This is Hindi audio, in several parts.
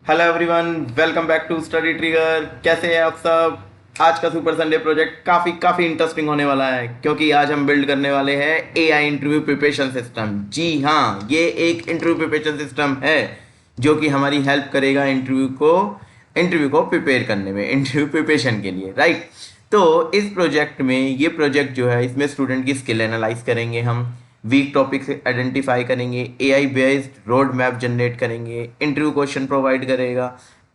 Hello everyone, welcome back to Study Trigger. कैसे हैं आप सब? आज का सुपर संडे प्रोजेक्ट काफ़ी काफ़ी इंटरेस्टिंग होने वाला है क्योंकि आज हम बिल्ड करने वाले हैं एआई इंटरव्यू प्रिपरेशन सिस्टम। जी हाँ, ये एक इंटरव्यू प्रिपरेशन सिस्टम है जो कि हमारी हेल्प करेगा इंटरव्यू को प्रिपेयर करने में, इंटरव्यू प्रिपरेशन के लिए, राइट। तो इस प्रोजेक्ट में, ये प्रोजेक्ट जो है, इसमें स्टूडेंट की स्किल एनालाइज करेंगे हम, वीक टॉपिक्स आइडेंटिफाई करेंगे, AI based road map generate करेंगे, इंटरव्यू क्वेश्चन प्रोवाइड करेगा,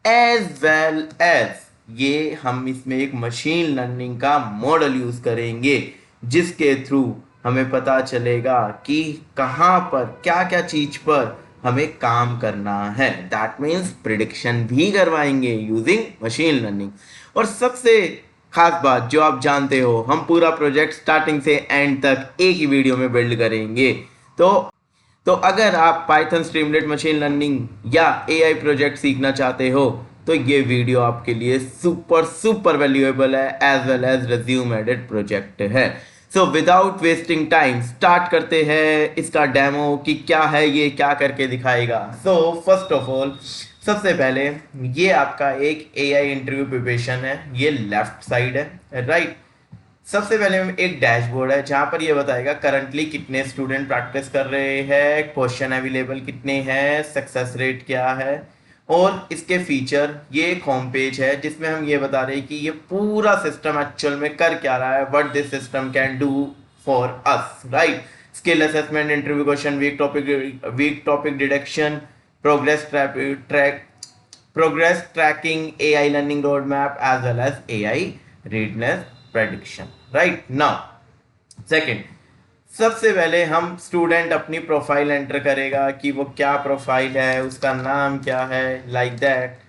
एज वेल एज ये हम इसमें एक मशीन लर्निंग का मॉडल यूज करेंगे जिसके थ्रू हमें पता चलेगा कि कहाँ पर क्या क्या चीज पर हमें काम करना है। दैट मीन्स प्रिडिक्शन भी करवाएंगे यूजिंग मशीन लर्निंग। और सबसे खास बात जो आप जानते हो, हम पूरा प्रोजेक्ट स्टार्टिंग से एंड तक एक ही वीडियो में बिल्ड करेंगे। तो तो अगर आप पाइथन, स्ट्रीमलेट, मशीन लर्निंग या एआई प्रोजेक्ट सीखना चाहते हो तो ये वीडियो आपके लिए सुपर सुपर वैल्यूएबल है, as well as resume added project है। So without wasting time start करते हैं इसका डेमो कि क्या है ये, क्या करके दिखाएगा। सो फर्स्ट ऑफ ऑल, सबसे पहले ये आपका एक एआई इंटरव्यू प्रिपरेशन है, ये लेफ्ट साइड है, राइट। सबसे पहले एक डैशबोर्ड है जहां पर ये बताएगा करंटली कितने स्टूडेंट प्रैक्टिस कर रहे हैं, क्वेश्चन अवेलेबल कितने हैं, सक्सेस रेट क्या है, और इसके फीचर। ये एक होम पेज है जिसमें हम ये बता रहे हैं कि ये पूरा सिस्टम एक्चुअल में कर क्या रहा है, what this system can do for us, right. Skill assessment, interview question, weak topic deduction, progress track progress tracking, AI learning roadmap, as well as AI readiness prediction, right. Now second, सबसे पहले हम स्टूडेंट अपनी प्रोफाइल एंटर करेगा कि वो क्या प्रोफाइल है, उसका नाम क्या है, लाइक दैट।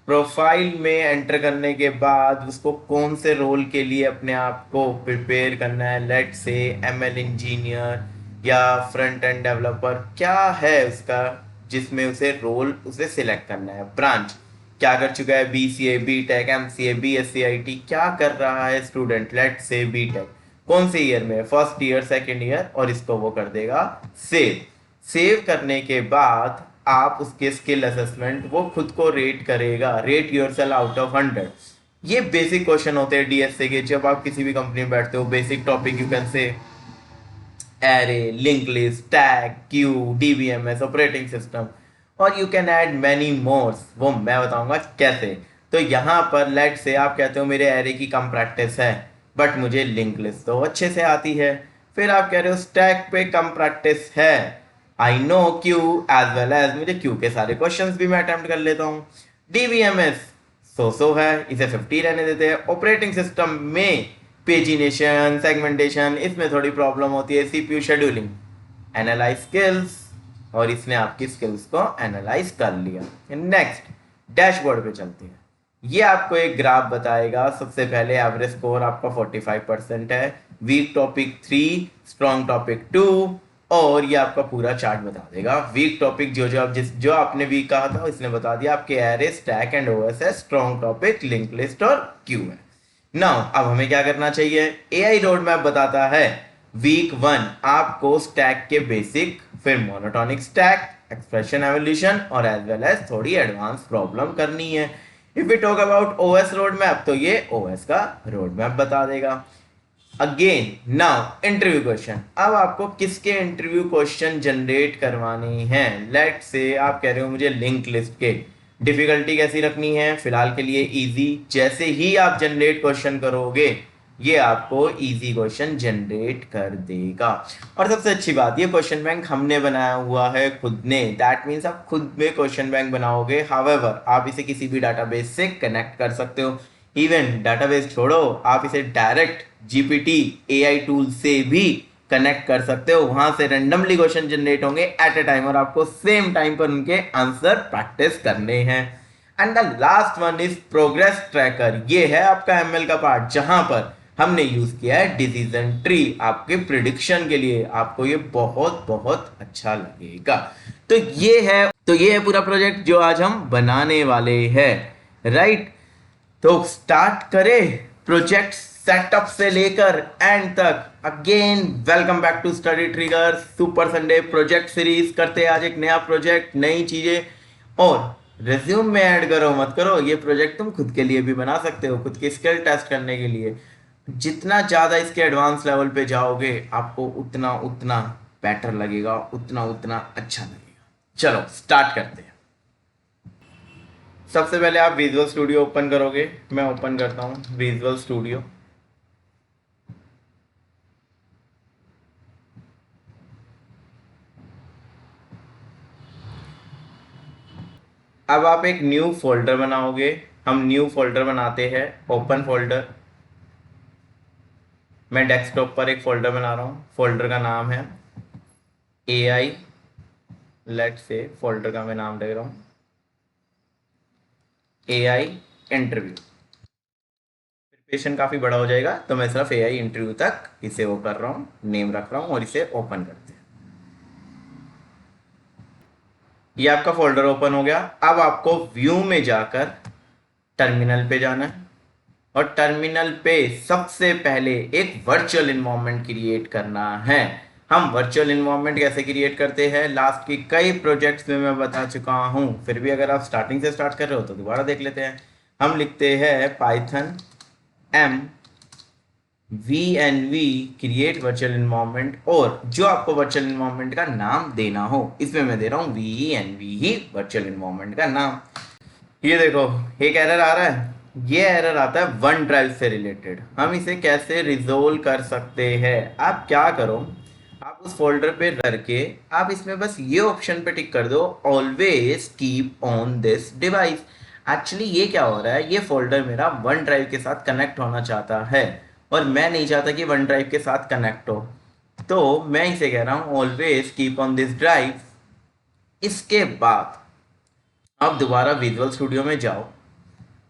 प्रोफाइल में एंटर करने के बाद उसको कौन से रोल के लिए अपने आप को प्रिपेयर करना है, लेट से एमएल इंजीनियर या फ्रंट एंड डेवलपर, क्या है उसका जिसमें उसे रोल उसे सिलेक्ट करना है। ब्रांच क्या कर चुका है, BCA, BTech, MCA, BSc IT, क्या कर रहा है स्टूडेंट, लेट से बीटेक, कौन से ईयर में, फर्स्ट ईयर, सेकेंड ईयर, और इसको वो कर देगा सेव। सेव करने के बाद आप उसके स्किल असेसमेंट, वो खुद को रेट करेगा, रेट योरसेल्फ आउट ऑफ 100। ये बेसिक क्वेश्चन होते हैं डीएसए के, जब आप किसी भी कंपनी में बैठते हो। Basic topic you can say array, link list, tag, queue, DBMS, operating system, और you can add many mores, वो मैं बताऊंगा कैसे। तो यहाँ पर लेट से आप कहते हो मेरे एरे की कम प्रैक्टिस है बट मुझे लिंक लिस्ट तो अच्छे से आती है। फिर आप कह रहे हो स्टैक पे कम प्रैक्टिस है, I know queue as well as मुझे क्यू के सारे क्वेश्चंस भी मैं अटेम्प्ट कर लेता हूँ। डीबीएमएस सो है, इसे 50 रहने देते हैं। ऑपरेटिंग सिस्टम में पेजिनेशन, सेगमेंटेशन, इसमें थोड़ी प्रॉब्लम होती है। सीपीयू शेड्यूलिंग, एनालाइज स्किल्स, और इसने आपकी स्किल्स को एनालाइज कर लिया। नेक्स्ट डैशबोर्ड पे चलते हैं। ये आपको एक ग्राफ बताएगा। सबसे पहले एवरेज स्कोर आपका 45% है, वीक टॉपिक 3, स्ट्रॉन्ग टॉपिक 2, और ये आपका पूरा चार्ट बता देगा। वीक टॉपिक जो आपने वीक कहा था इसने बता दिया, आपके एरे, स्टैक एंड ओएस है, स्ट्रॉन्ग टॉपिक लिंक लिस्ट और क्यू है। नाउ अब हमें क्या करना चाहिए, एआई रोड मैप बताता है वीक 1 आपको स्टैक के बेसिक, फिर मोनोटोनिक स्टैक, एक्सप्रेशन एवोल्यूशन, और एज वेल एज थोड़ी एडवांस प्रॉब्लम करनी है। If we talk about OS road map तो ये ओएस का रोड मैप बता देगा। अगेन नाउ इंटरव्यू क्वेश्चन, अब आपको किसके इंटरव्यू क्वेश्चन जनरेट करवाने हैं। लेट से आप कह रहे हो मुझे लिंक लिस्ट के, डिफिकल्टी कैसी रखनी है, फिलहाल के लिए इजी। जैसे ही आप जनरेट क्वेश्चन करोगे ये आपको इजी क्वेश्चन जनरेट कर देगा। और सबसे अच्छी बात, ये क्वेश्चन बैंक हमने बनाया हुआ है खुद ने, दैट मीन्स आप खुद में क्वेश्चन बैंक बनाओगे। हाउएवर आप इसे किसी भी डाटाबेस से कनेक्ट कर सकते हो। इवन डाटाबेस छोड़ो, आप इसे डायरेक्ट जीपीटी एआई टूल से भी कनेक्ट कर सकते हो। वहां से रेंडमली क्वेश्चन जनरेट होंगे एट ए टाइम और आपको सेम टाइम पर उनके आंसर प्रैक्टिस करने हैं। And the last one is progress tracker. ये है आपका एमएल का पार्ट जहां पर हमने यूज किया है डिसीजन ट्री आपके प्रिडिक्शन के लिए। आपको ये बहुत बहुत अच्छा लगेगा। तो ये है पूरा प्रोजेक्ट जो आज हम बनाने वाले हैं, राइट। तो स्टार्ट करें प्रोजेक्ट सेटअप से लेकर एंड तक। Again welcome back to Study Trigger super Sunday project series. करते हैं आज एक नया प्रोजेक्ट, नई चीजें। और रिज्यूम में ऐड करो मत करो, ये प्रोजेक्ट तुम खुद के लिए भी बना सकते हो, खुद की स्किल टेस्ट करने के लिए। जितना ज़्यादा इसके एडवांस लेवल पे जाओगे आपको उतना उतना बेटर लगेगा, उतना उतना अच्छा लगेगा। चलो स्टार्ट करते हैं। सबसे पहले आप विजुअल स्टूडियो ओपन करोगे, मैं ओपन करता हूँ विजुअल स्टूडियो। अब आप एक न्यू फोल्डर बनाओगे, हम न्यू फोल्डर बनाते हैं, ओपन फोल्डर। मैं डेस्कटॉप पर एक फोल्डर बना रहा हूँ, फोल्डर का नाम है AI। लेट से फोल्डर का मैं नाम दे रहा हूँ AI इंटरव्यू। प्रिपरेशन काफ़ी बड़ा हो जाएगा तो मैं सिर्फ AI इंटरव्यू तक इसे वो कर रहा हूँ, नेम रख रहा हूँ और इसे ओपन करते हैं। ये आपका फोल्डर ओपन हो गया। अब आपको व्यू में जाकर टर्मिनल पे जाना है और टर्मिनल पे सबसे पहले एक वर्चुअल इन्वायरमेंट क्रिएट करना है। हम वर्चुअल इन्वायरमेंट कैसे क्रिएट करते हैं लास्ट की कई प्रोजेक्ट्स में मैं बता चुका हूं, फिर भी अगर आप स्टार्टिंग से स्टार्ट कर रहे हो तो दोबारा देख लेते हैं। हम लिखते हैं Python m VNV create virtual environment, और जो आपको वर्चुअल इन्वायरमेंट का नाम देना हो, इसमें मैं दे रहा हूँ VENV ही वर्चुअल इन्वायरमेंट का नाम। ये देखो एक एरर आ रहा है, ये एरर आता है वन ड्राइव से रिलेटेड। हम इसे कैसे रिजोल्व कर सकते हैं? आप क्या करो, आप उस फोल्डर पे करके आप इसमें बस ये ऑप्शन पे टिक कर दो, always keep on this device. Actually ये क्या हो रहा है, ये फोल्डर मेरा वन ड्राइव के साथ कनेक्ट होना चाहता है और मैं नहीं चाहता कि वन ड्राइव के साथ कनेक्ट हो, तो मैं इसे कह रहा हूँ always keep on this drive. इसके बाद आप दोबारा विजुअल स्टूडियो में जाओ,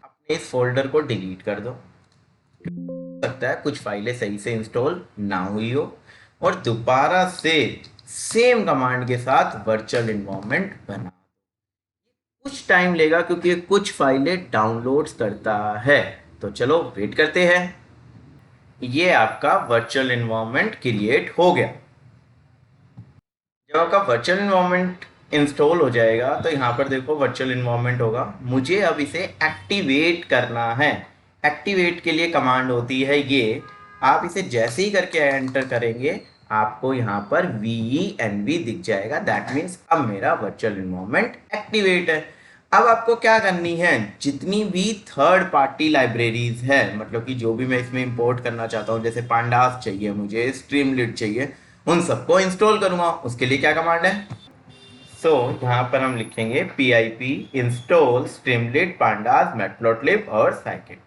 अपने इस फोल्डर को डिलीट कर दो। हो सकता है कुछ फाइलें सही से इंस्टॉल ना हुई हो, और दोबारा से सेम कमांड के साथ वर्चुअल इन्वायरमेंट बना। कुछ टाइम लेगा क्योंकि ये कुछ फाइलें डाउनलोड्स करता है, तो चलो वेट करते हैं। ये आपका वर्चुअल इन्वायरमेंट क्रिएट हो गया। जब आपका वर्चुअल इन्वायरमेंट इंस्टॉल हो जाएगा तो यहाँ पर देखो वर्चुअल इन्वायरमेंट होगा, मुझे अब इसे एक्टिवेट करना है। एक्टिवेट के लिए कमांड होती है ये, आप इसे जैसे ही करके एंटर करेंगे आपको यहाँ पर VENV दिख जाएगा, दैट मीन्स अब मेरा वर्चुअल इन्वायरमेंट एक्टिवेट है। अब आपको क्या करनी है, जितनी भी थर्ड पार्टी लाइब्रेरीज है, मतलब कि जो भी मैं इसमें इंपोर्ट करना चाहता हूँ, जैसे पांडास चाहिए मुझे, स्ट्रीमलीट चाहिए, उन सबको इंस्टॉल करूंगा। उसके लिए क्या कमांड है, यहाँ पर हम लिखेंगे pip इंस्टॉल स्ट्रीमलीट पांडास मैटप्लॉटलिब और साइकिट।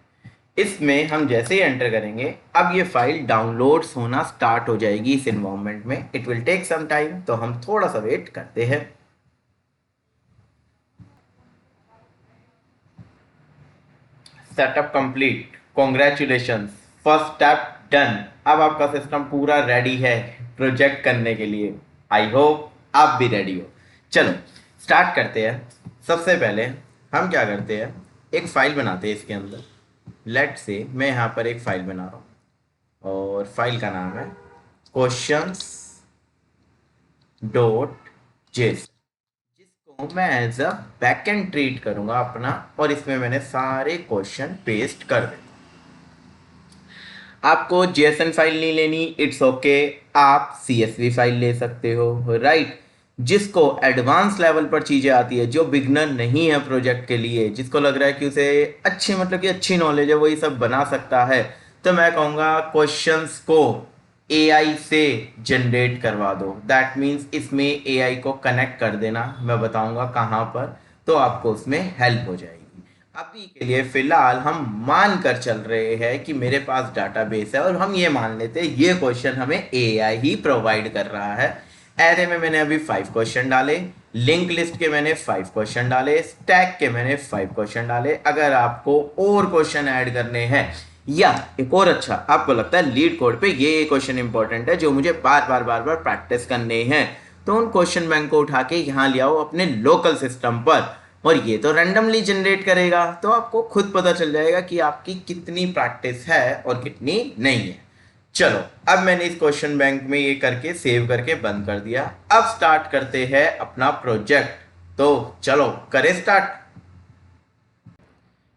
इसमें हम जैसे ही एंटर करेंगे अब ये फाइल डाउनलोड्स होना स्टार्ट हो जाएगी इस इन्वायरमेंट में। It will take some time, तो हम थोड़ा सा वेट करते हैं। Setup complete, congratulations, first step done. अब आपका सिस्टम पूरा रेडी है प्रोजेक्ट करने के लिए। आई होप आप भी रेडी हो। चलो स्टार्ट करते हैं। सबसे पहले हम क्या करते हैं, एक फाइल बनाते हैं इसके अंदर। लेट से मैं यहाँ पर एक फाइल बना रहा हूँ और फाइल का नाम है क्वेश्चंस डॉट जेस, जिसको मैं एज अ बैकएंड ट्रीट करूंगा अपना, और इसमें मैंने सारे क्वेश्चन पेस्ट कर दिए। आपको JSON फाइल नहीं लेनी, इट्स ओके, आप CSV फाइल ले सकते हो, राइट। जिसको एडवांस लेवल पर चीज़ें आती है, जो बिगनर नहीं है प्रोजेक्ट के लिए, जिसको लग रहा है कि उसे अच्छी मतलब कि अच्छी नॉलेज है, वही सब बना सकता है, तो मैं कहूँगा क्वेश्चंस को AI से जनरेट करवा दो। दैट मीन्स इसमें AI को कनेक्ट कर देना, मैं बताऊँगा कहाँ पर, तो आपको उसमें हेल्प हो जाएगी। अभी के लिए फिलहाल हम मान कर चल रहे हैं कि मेरे पास डाटाबेस है और हम ये मान लेते हैं ये क्वेश्चन हमें AI ही प्रोवाइड कर रहा है। एरे में मैंने अभी 5 क्वेश्चन डाले, लिंक लिस्ट के मैंने 5 क्वेश्चन डाले, स्टैक के मैंने 5 क्वेश्चन डाले। अगर आपको और क्वेश्चन ऐड करने हैं, या एक और अच्छा आपको लगता है लीड कोड पे ये क्वेश्चन इंपॉर्टेंट है जो मुझे बार बार प्रैक्टिस करने हैं, तो उन क्वेश्चन बैंक को उठा के यहाँ ले आओ अपने लोकल सिस्टम पर, और ये तो रैंडमली जनरेट करेगा, तो आपको खुद पता चल जाएगा कि आपकी कितनी प्रैक्टिस है और कितनी नहीं है। चलो अब मैंने इस क्वेश्चन बैंक में ये करके सेव करके बंद कर दिया। अब स्टार्ट करते हैं अपना प्रोजेक्ट। तो चलो करें स्टार्ट।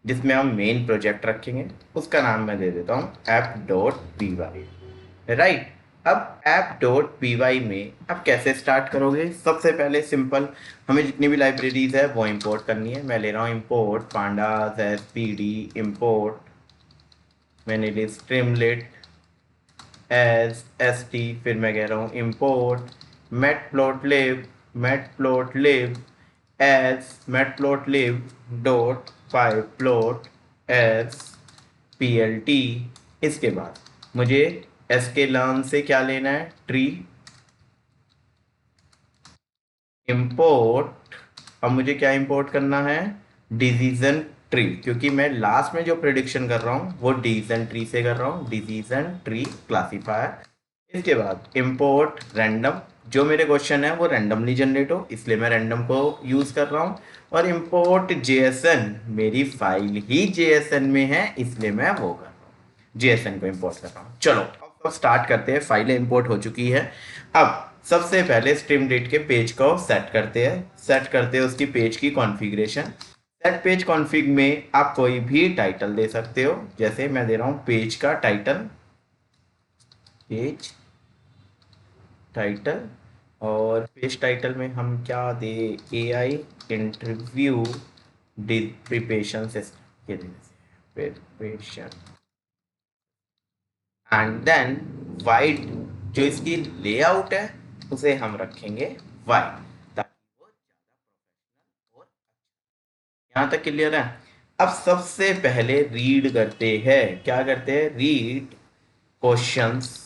जिसमें हम मेन प्रोजेक्ट रखेंगे, उसका नाम मैं दे देता हूँ app dot P Y. Right. अब ऐप डॉट पी वाई में अब कैसे स्टार्ट करोगे? सबसे पहले सिंपल, हमें जितनी भी लाइब्रेरीज है वो इंपोर्ट करनी है। मैं ले रहा हूँ import pandas as P D import, मैंने ली स्ट्रीमलेट एज एस टी, फिर मैं कह रहा हूँ import matplotlib as matplotlib dot five plot as P L T. इसके बाद मुझे एस के लर्न से क्या लेना है? Tree import. अब मुझे क्या इंपोर्ट करना है? डिसीजन ट्री, क्योंकि मैं लास्ट में जो प्रिडिक्शन कर रहा हूँ वो डिसीजन ट्री से कर रहा हूँ, डिसीजन ट्री क्लासीफायर। इसके बाद इंपोर्ट रैंडम, जो मेरे क्वेश्चन है वो रैंडमली जनरेट हो, इसलिए मैं रैंडम को यूज कर रहा हूँ। और इंपोर्ट जेएसएन, मेरी फाइल ही जेएसएन में है इसलिए मैं वो कर रहा हूँ, जेएसएन को इंपोर्ट कर रहा हूँ। चलो अब स्टार्ट करते हैं। फाइलें इंपोर्ट हो चुकी है। अब सबसे पहले स्ट्रीम डेट के पेज को सेट करते हैं उसकी पेज की कॉन्फ़िगरेशन। सेट पेज कॉन्फ़िग में आप कोई भी टाइटल दे सकते हो, जैसे मैं दे रहा हूँ पेज का टाइटल, पेज टाइटल। और पेज टाइटल में हम क्या दे? ए आई इंटरव्यू प्रिपरेशन से ये प्रिपरेशन, एंड देन वाइट, जो इसकी लेआउट है उसे हम रखेंगे वाइट, ताकि वो ज़्यादा प्रोफेशनल और यहाँ तक क्लियर है। अब सबसे पहले रीड करते हैं, क्या करते हैं? Read questions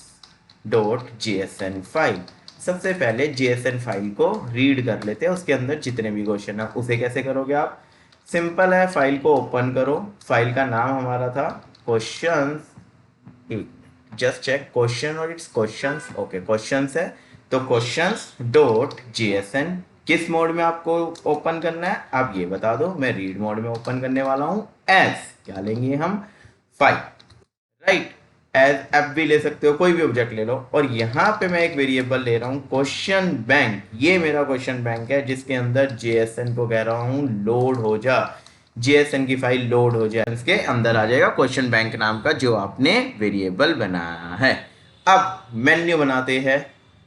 dot JSON file. सबसे पहले जेएसएन फाइल को रीड कर लेते हैं, उसके अंदर जितने भी क्वेश्चन है। उसे कैसे करोगे आप? सिंपल है, फाइल को ओपन करो। फाइल का नाम हमारा था क्वेश्चंस, जस्ट चेक क्वेश्चन और इट्स क्वेश्चंस। ओके क्वेश्चंस है, तो क्वेश्चंस डॉट जेएसएन किस मोड में आपको ओपन करना है आप ये बता दो। मैं रीड मोड में ओपन करने वाला हूं। एज क्या लेंगे हम? फाइल। राइट। एज एफ भी ले सकते हो, कोई भी ऑब्जेक्ट ले लो। और यहाँ पे मैं एक वेरिएबल ले रहा हूँ क्वेश्चन बैंक। ये मेरा क्वेश्चन बैंक है जिसके अंदर जेएसएन को कह रहा हूँ लोड हो जा, जेएसएन की फाइल लोड हो जाए, इसके अंदर आ जाएगा क्वेश्चन बैंक नाम का जो आपने वेरिएबल बनाया है। अब मेन्यू बनाते हैं।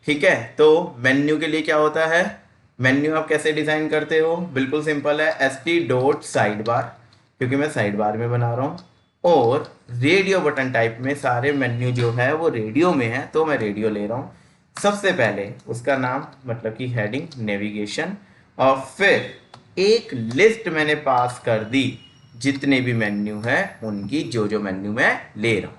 ठीक है, तो मेन्यू के लिए क्या होता है? मेन्यू आप कैसे डिजाइन करते हो? बिल्कुल सिंपल है, S T dot side bar, क्योंकि मैं साइड बार में बना रहा हूँ। और रेडियो बटन टाइप में सारे मेन्यू जो है वो रेडियो में है, तो मैं रेडियो ले रहा हूँ। सबसे पहले उसका नाम मतलब कि हेडिंग नेविगेशन, और फिर एक लिस्ट मैंने पास कर दी जितने भी मेन्यू है उनकी, जो जो मेन्यू मैं ले रहा हूँ।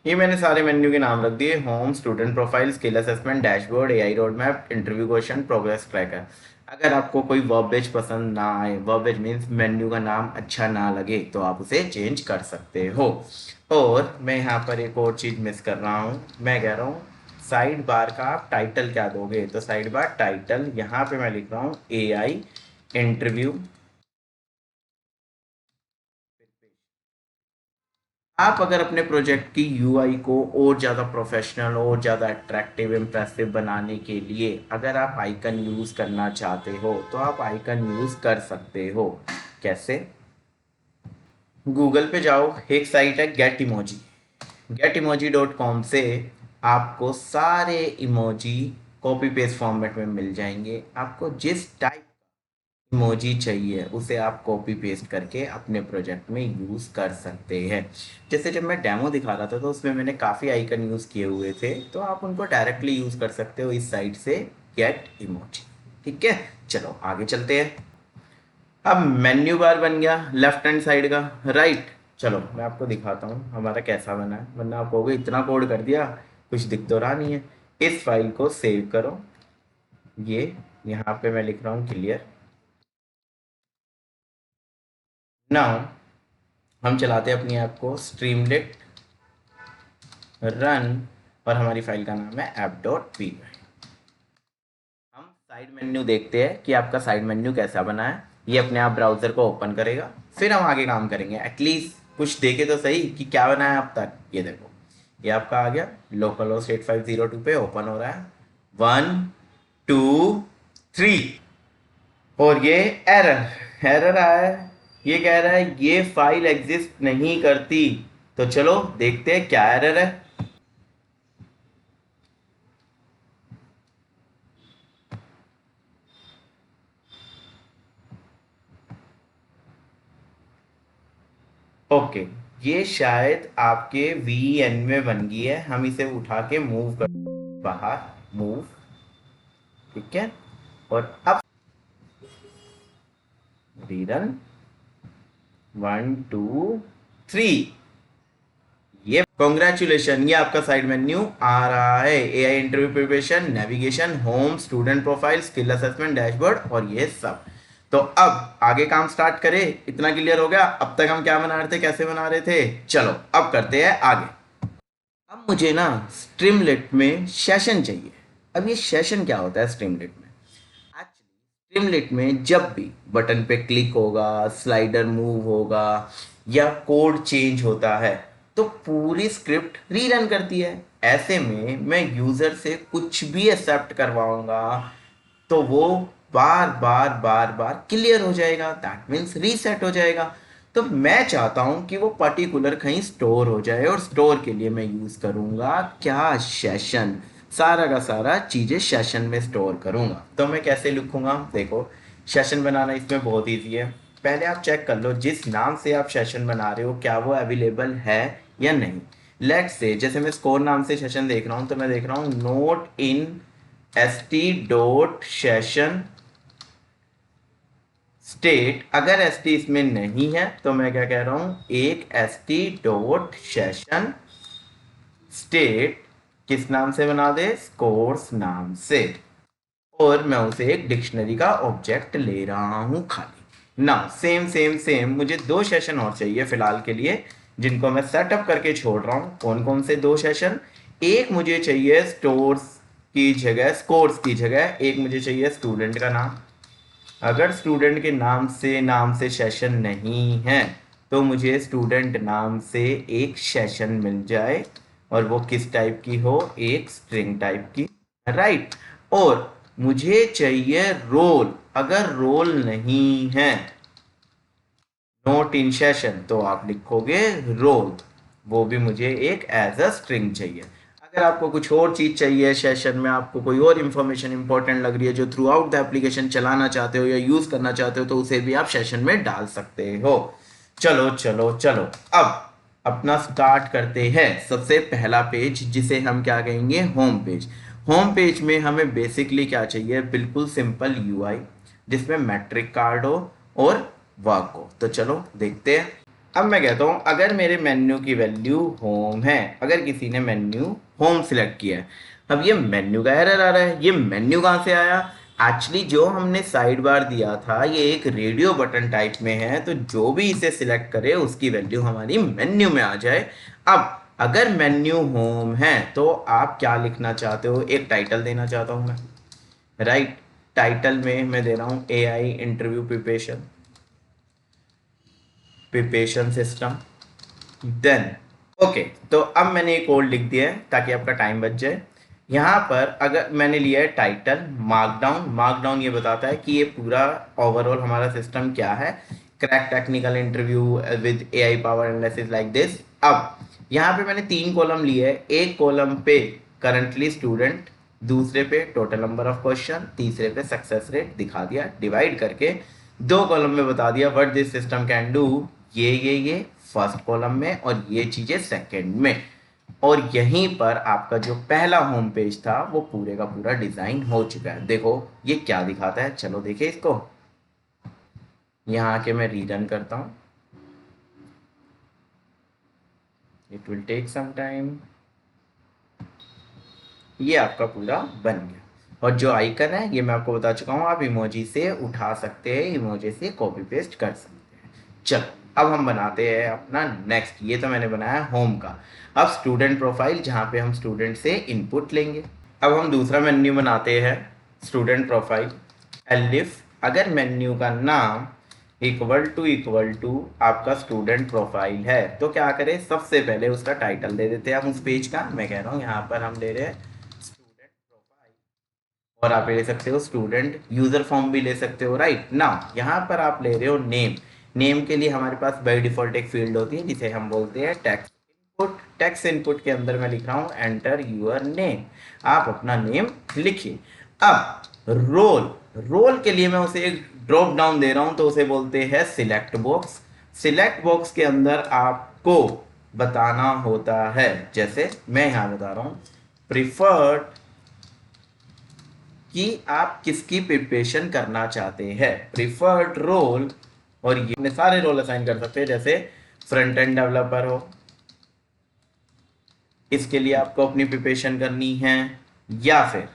ये मैंने सारे मेन्यू के नाम रख दिए, home, student profile, skill assessment, dashboard, AI road map, interview question, progress tracker. अगर आपको कोई वर्बेज पसंद ना आए, वर्बेज मीन्स मेन्यू का नाम अच्छा ना लगे, तो आप उसे चेंज कर सकते हो। और मैं यहाँ पर एक और चीज़ मिस कर रहा हूँ, मैं कह रहा हूँ साइड बार का आप टाइटल क्या दोगे? तो साइड बार टाइटल यहाँ पे मैं लिख रहा हूँ ए आई इंटरव्यू। आप अगर अपने प्रोजेक्ट की यूआई को और ज़्यादा प्रोफेशनल और ज़्यादा अट्रैक्टिव इम्प्रेसिव बनाने के लिए अगर आप आइकन यूज़ करना चाहते हो तो आप आइकन यूज़ कर सकते हो। कैसे? गूगल पे जाओ, एक साइट है गेट इमोजी, getEmoji.com से आपको सारे इमोजी कॉपी पेस्ट फॉर्मेट में मिल जाएंगे। आपको जिस टाइप इमोजी चाहिए उसे आप कॉपी पेस्ट करके अपने प्रोजेक्ट में यूज़ कर सकते हैं। जैसे जब मैं डेमो दिखा रहा था तो उसमें मैंने काफ़ी आइकन यूज़ किए हुए थे, तो आप उनको डायरेक्टली यूज़ कर सकते हो इस साइट से, गेट इमोजी। ठीक है, चलो आगे चलते हैं। अब मेन्यू बार बन गया लेफ्ट हैंड साइड का, राइट। चलो मैं आपको दिखाता हूँ हमारा कैसा बना है, वरना आप कहोगे इतना कोड कर दिया कुछ दिख तो रहा नहीं है। इस फाइल को सेव करो, ये यहाँ पे मैं लिख रहा हूँ क्लियर। नाउ हम चलाते हैं अपनी ऐप को, स्ट्रीमलेट रन, और हमारी फाइल का नाम है ऐप डॉट पी। हम साइड मेन्यू देखते हैं कि आपका साइड मेन्यू कैसा बना है। ये अपने आप ब्राउजर को ओपन करेगा, फिर हम आगे काम करेंगे। एटलीस्ट कुछ देखे तो सही कि क्या बना है अब तक। ये देखो, ये आपका आ गया, लोकल होस्ट 8502 पे ओपन हो रहा है। 1 2 3, और ये एरर एरर आया है, ये कह रहा है ये फाइल एग्जिस्ट नहीं करती। तो चलो देखते हैं क्या एरर है। ओके, ये शायद आपके वीएन में बन गई है, हम इसे उठा के मूव कर बाहर, मूव, ठीक है। और अब रीरन 1 2 3, ये कॉन्ग्रेचुलेशन, ये आपका साइड मेन्यू आ रहा है। AI interview preparation, navigation, home, student profile, skill assessment, dashboard और ये सब। तो अब आगे काम स्टार्ट करें, इतना क्लियर हो गया। अब तक हम क्या बना रहे थे, कैसे बना रहे थे, चलो अब करते हैं आगे। अब मुझे ना स्ट्रीमलेट में सेशन चाहिए। अब ये सेशन क्या होता है स्ट्रीमलेट में? एक्चुअली स्ट्रीमलेट में जब भी बटन पे क्लिक होगा, स्लाइडर मूव होगा या कोड चेंज होता है तो पूरी स्क्रिप्ट रीरन करती है। ऐसे में मैं यूजर से कुछ भी एक्सेप्ट करवाऊंगा तो वो बार बार बार बार क्लियर हो जाएगा, दैट मीन्स रीसेट हो जाएगा। तो मैं चाहता हूं कि वो पर्टिकुलर कहीं स्टोर हो जाए, और स्टोर के लिए मैं यूज करूंगा क्या, सेशन। सारा का सारा चीजें सेशन में स्टोर करूंगा। तो मैं कैसे लिखूंगा, देखो सेशन बनाना इसमें बहुत ईजी है। पहले आप चेक कर लो जिस नाम से आप सेशन बना रहे हो क्या वो अवेलेबल है या नहीं। लेट्स से जैसे मैं स्कोर नाम से सेशन देख रहा हूँ, तो मैं देख रहा हूँ नोट इन st.session स्टेट। अगर st इसमें नहीं है तो मैं क्या कह रहा हूं, एक st.session स्टेट किस नाम से बना दे, स्कोर्स नाम से। और मैं उसे एक डिक्शनरी का ऑब्जेक्ट ले रहा हूं खाली ना। सेम सेम सेम मुझे 2 सेशन और चाहिए फिलहाल के लिए, जिनको मैं सेटअप करके छोड़ रहा हूं। कौन कौन से 2 सेशन? एक मुझे चाहिए स्टोर्स की जगह, स्कोर्स की जगह एक मुझे चाहिए स्टूडेंट का नाम। अगर स्टूडेंट के नाम से सेशन नहीं है तो मुझे स्टूडेंट नाम से एक सेशन मिल जाए, और वो किस टाइप की हो, एक स्ट्रिंग टाइप की, राइट। और मुझे चाहिए रोल। अगर रोल नहीं है नोट इन सेशन तो आप लिखोगे रोल, वो भी मुझे एक एज अ स्ट्रिंग चाहिए। अगर आपको कुछ और चीज चाहिए सेशन में, आपको कोई और इंफॉर्मेशन इंपॉर्टेंट लग रही है जो थ्रू आउट द एप्लीकेशन चलाना चाहते हो या यूज करना चाहते हो, तो उसे भी आप सेशन में डाल सकते हो। चलो चलो चलो, अब अपना स्टार्ट करते हैं। सबसे पहला पेज जिसे हम क्या कहेंगे, होम पेज। होम पेज में हमें बेसिकली क्या चाहिए, बिल्कुल सिंपल यूआई जिसमें मैट्रिक कार्ड हो और वर्क हो। तो चलो देखते हैं। अब मैं कहता हूँ अगर मेरे मेन्यू की वैल्यू होम है, अगर किसी ने मेन्यू होम सिलेक्ट किया है, अब ये मेन्यू का एरर आ रहा है। ये मेन्यू कहाँ से आया? एक्चुअली जो हमने साइड बार दिया था ये एक रेडियो बटन टाइप में है, तो जो भी इसे सिलेक्ट करे उसकी वैल्यू हमारी मेन्यू में आ जाए। अब अगर मेन्यू होम है तो आप क्या लिखना चाहते हो, एक टाइटल देना चाहता हूँ मैं, राइट। टाइटल में मैं दे रहा हूँ AI interview preparation, preparation system, then okay. तो अब मैंने एक कोड लिख दिया है ताकि आपका टाइम बच जाए। यहाँ पर अगर मैंने लिया है टाइटल मार्कडाउन, मार्कडाउन ये बताता है कि ये पूरा ओवरऑल हमारा सिस्टम क्या है, crack technical interview with AI power analysis like this. अब यहाँ पे मैंने 3 कॉलम लिए हैं। एक कॉलम पे करंटली स्टूडेंट, दूसरे पे टोटल नंबर ऑफ क्वेश्चन, तीसरे पे सक्सेस रेट दिखा दिया डिवाइड करके। 2 कॉलम में बता दिया what this system can do, ये फर्स्ट कॉलम में और ये चीजें सेकंड में। और यहीं पर आपका जो पहला होम पेज था वो पूरे का पूरा डिजाइन हो चुका है। देखो ये क्या दिखाता है, चलो देखिए इसको। यहाँ आके मैं रीरन करता हूँ, it will take some time. ये आपका पूरा बन गया। और जो आइकन है ये मैं आपको बता चुका हूँ, आप इमोजी से उठा सकते हैं, इमोजी से कॉपी पेस्ट कर सकते हैं। चलो अब हम बनाते हैं अपना नेक्स्ट। ये तो मैंने बनाया होम का। अब स्टूडेंट प्रोफाइल जहाँ पे हम स्टूडेंट से इनपुट लेंगे। अब हम दूसरा मेन्यू बनाते हैं, स्टूडेंट प्रोफाइल एलिफ। अगर मेन्यू का नाम इक्वल टू आपका स्टूडेंट प्रोफाइल है तो क्या करें, सबसे पहले उसका टाइटल दे देते हैं हम उस पेज का। मैं कह रहा हूँ यहाँ पर हम ले रहे हैं स्टूडेंट प्रोफाइल, और आप ले सकते हो स्टूडेंट यूजर फॉर्म भी ले सकते हो, राइट नाउ यहाँ पर आप ले रहे हो नेम। नेम के लिए हमारे पास बाय डिफॉल्ट एक फील्ड होती है जिसे हम बोलते हैं टेक्स्ट इनपुट। टेक्स्ट इनपुट के अंदर मैं लिख रहा हूँ एंटर यूर नेम, आप अपना नेम लिखिए। अब रोल, रोल के लिए मैं उसे एक ड्रॉप डाउन दे रहा हूँ तो उसे बोलते हैं सिलेक्ट बॉक्स। सिलेक्ट बॉक्स के अंदर आपको बताना होता है, जैसे मैं यहाँ बता रहा हूँ प्रिफर्ड, कि आप किसकी प्रिपरेशन करना चाहते हैं, प्रिफर्ड रोल। और ये अपने सारे रोल असाइन कर सकते हैं, जैसे फ्रंट एंड डेवलपर हो, इसके लिए आपको अपनी प्रिपरेशन करनी है, या फिर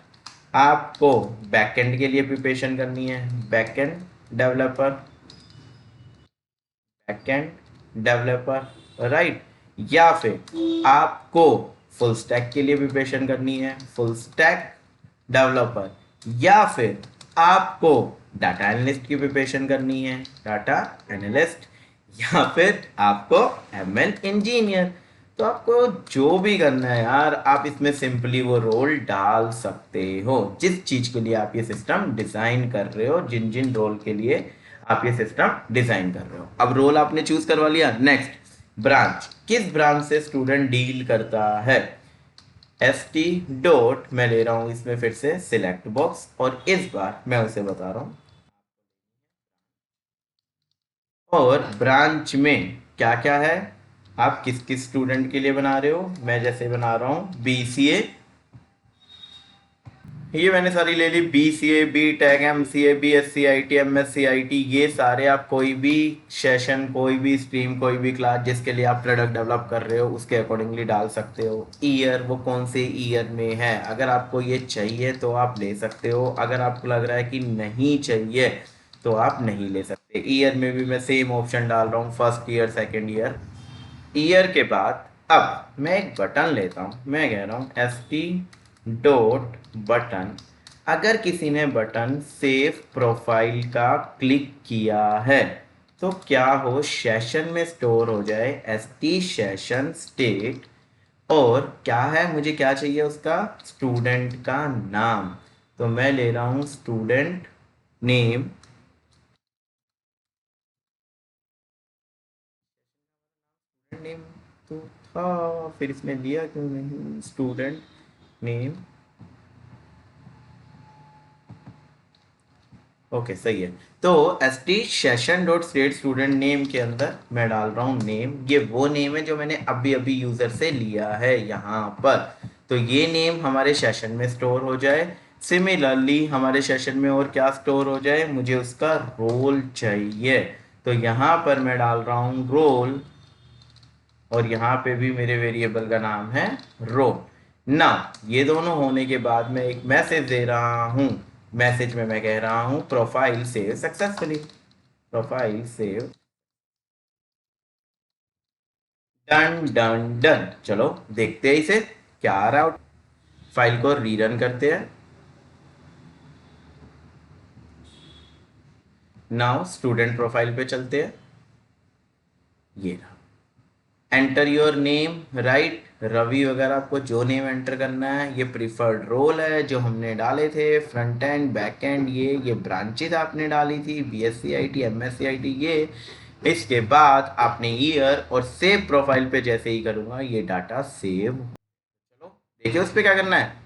आपको बैकएंड के लिए प्रिपरेशन करनी है, backend developer, backend developer, right. या फिर आपको फुल स्टैक के लिए प्रिपरेशन करनी है, फुल स्टैक डेवलपर। या फिर आपको डाटा एनालिस्ट की प्रिपरेशन करनी है, डाटा एनालिस्ट। या फिर आपको एमएल इंजीनियर। तो आपको जो भी करना है यार, आप इसमें सिंपली वो रोल डाल सकते हो जिस चीज के लिए आप ये सिस्टम डिजाइन कर रहे हो, जिन जिन रोल के लिए आप ये सिस्टम डिजाइन कर रहे हो। अब रोल आपने चूज करवा लिया, नेक्स्ट ब्रांच, किस ब्रांच से स्टूडेंट डील करता है। एस टी डॉट मैं ले रहा हूं इसमें फिर से सिलेक्ट बॉक्स, और इस बार मैं उसे बता रहा हूं, और ब्रांच में क्या क्या है, आप किस किस स्टूडेंट के लिए बना रहे हो। मैं जैसे बना रहा हूं बीसीए, ये मैंने सारी ले ली, B C A, B tech, M C A, B S C I T, M S C I T. ये सारे आप कोई भी सेशन, कोई भी स्ट्रीम, कोई भी क्लास जिसके लिए आप प्रोडक्ट डेवलप कर रहे हो उसके अकॉर्डिंगली डाल सकते हो। ईयर, वो कौन से ईयर में है, अगर आपको ये चाहिए तो आप ले सकते हो, अगर आपको लग रहा है कि नहीं चाहिए तो आप नहीं ले सकते। ईयर में भी मैं सेम ऑप्शन डाल रहा हूँ, first year, second year. Year के बाद अब मैं एक बटन लेता हूँ, मैं कह रहा हूँ एस टी डॉट बटन। अगर किसी ने बटन सेव प्रोफाइल का क्लिक किया है तो क्या हो, सेशन में स्टोर हो जाए एस टी सेशन स्टेट। और क्या है, मुझे क्या चाहिए उसका, स्टूडेंट का नाम। तो मैं ले रहा हूँ स्टूडेंट नेम, नेम तो था, फिर इसमें लिया क्यों नहीं, स्टूडेंट नेम। ओके सही है। तो S T session dot state student name के अंदर मैं डाल रहा हूँ नेम। ये वो नेम है जो मैंने अभी अभी यूजर से लिया है यहाँ पर, तो ये नेम हमारे सेशन में स्टोर हो जाए। सिमिलरली हमारे सेशन में और क्या स्टोर हो जाए, मुझे उसका रोल चाहिए, तो यहाँ पर मैं डाल रहा हूँ रोल, और यहाँ पे भी मेरे वेरिएबल का नाम है रोल ना। ये दोनों होने के बाद मैं एक मैसेज दे रहा हूँ, मैसेज में मैं कह रहा हूँ profile save successfully, profile save done done done. चलो देखते हैं इसे क्या आ रहा है। फाइल को रीरन करते हैं। नाउ स्टूडेंट प्रोफाइल पे चलते हैं, ये रहा, enter your name, right Ravi वगैरह, आपको जो नेम एंटर करना है। ये प्रीफर्ड रोल है जो हमने डाले थे, फ्रंट एंड बैक एंड, ये ब्रांचेज आपने डाली थी, B S C I T, M S C I T, ये। इसके बाद आपने ईयर और सेव प्रोफाइल पे जैसे ही करूंगा ये डाटा सेव। चलो देखिए उस पर क्या करना है।